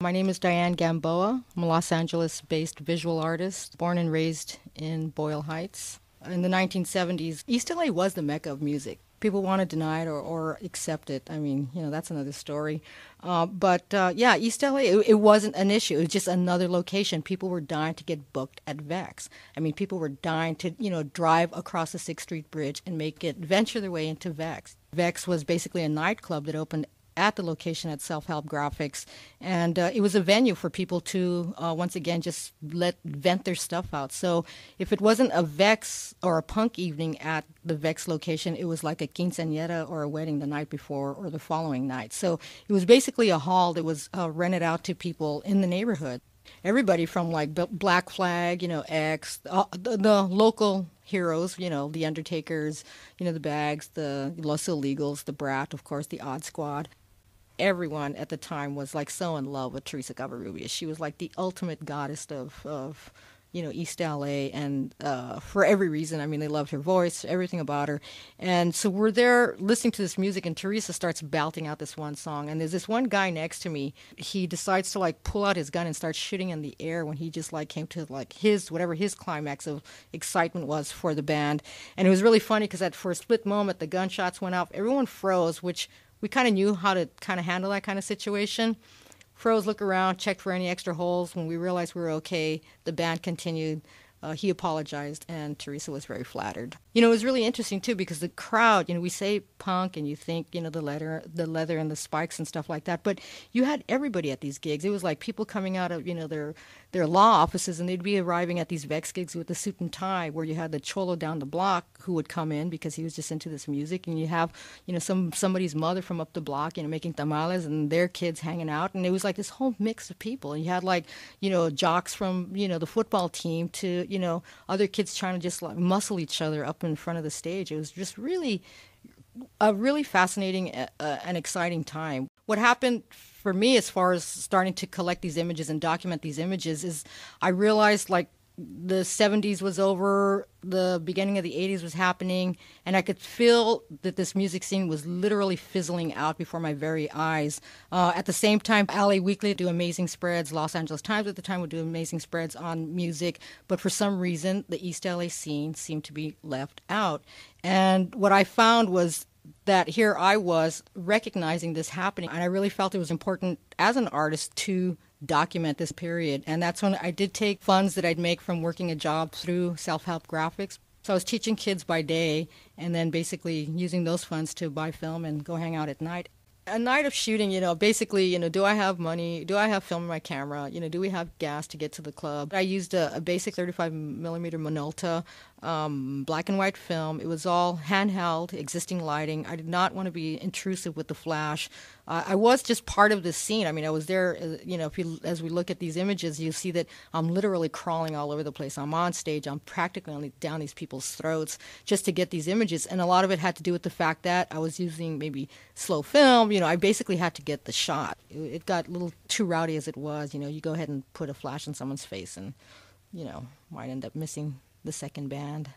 My name is Diane Gamboa. I'm a Los Angeles-based visual artist, born and raised in Boyle Heights. In the 1970s, East LA was the mecca of music. People want to deny it or accept it. I mean, that's another story. But East LA, it wasn't an issue. It was just another location. People were dying to get booked at Vex. I mean, people were dying to, drive across the 6th Street Bridge and venture their way into Vex. Vex was basically a nightclub that opened at the location at Self-Help Graphics, and it was a venue for people to once again just vent their stuff out. So if it wasn't a Vex or a punk evening at the Vex location, it was like a quinceañera or a wedding the night before or the following night. So it was basically a hall that was rented out to people in the neighborhood. Everybody from like Black Flag, X, the local heroes, the Undertakers, the Bags, the Los Illegals, the Brat, of course, the Odd Squad. Everyone at the time was like so in love with Teresa Covarrubias. She was like the ultimate goddess of East LA, and for every reason. I mean, they loved her voice, everything about her. And so we're there listening to this music, and Teresa starts belting out this one song. And there's this one guy next to me. He decides to like pull out his gun and start shooting in the air when he just like came to like whatever his climax of excitement was for the band. And it was really funny because for a split moment, the gunshots went off. Everyone froze, which we kind of knew how to kind of handle that kind of situation. Froze, looked around, checked for any extra holes. When we realized we were okay, the band continued. He apologized, and Teresa was very flattered. It was really interesting, too, because the crowd, we say punk, and you think, the leather and the spikes and stuff like that, but you had everybody at these gigs. It was like people coming out of, their law offices, and they'd be arriving at these Vex gigs with a suit and tie, where you had the cholo down the block who would come in because he was just into this music, and you have, somebody's mother from up the block, making tamales, and their kids hanging out, and it was like this whole mix of people. And you had like, jocks from, the football team to, other kids trying to just like muscle each other up in front of the stage. It was just really a really fascinating and exciting time. What happened for me as far as starting to collect these images and document these images is I realized like the 70s was over, the beginning of the 80s was happening, and I could feel that this music scene was literally fizzling out before my very eyes. At the same time, LA Weekly would do amazing spreads, Los Angeles Times at the time would do amazing spreads on music, but for some reason, the East LA scene seemed to be left out. And what I found was that here I was recognizing this happening, and I really felt it was important as an artist to document this period. And that's when I did take funds that I'd make from working a job through Self-Help Graphics. So I was teaching kids by day and then basically using those funds to buy film and go hang out at night. A night of shooting, basically, do I have money? Do I have film in my camera? Do we have gas to get to the club? I used a basic 35 millimeter Minolta, black and white film. It was all handheld, existing lighting. I did not want to be intrusive with the flash. I was just part of this scene. I mean, I was there, as we look at these images, you see that I'm literally crawling all over the place. I'm on stage. I'm practically down these people's throats just to get these images. And a lot of it had to do with the fact that I was using maybe slow film. I basically had to get the shot. It got a little too rowdy as it was. You go ahead and put a flash in someone's face and, might end up missing the second band.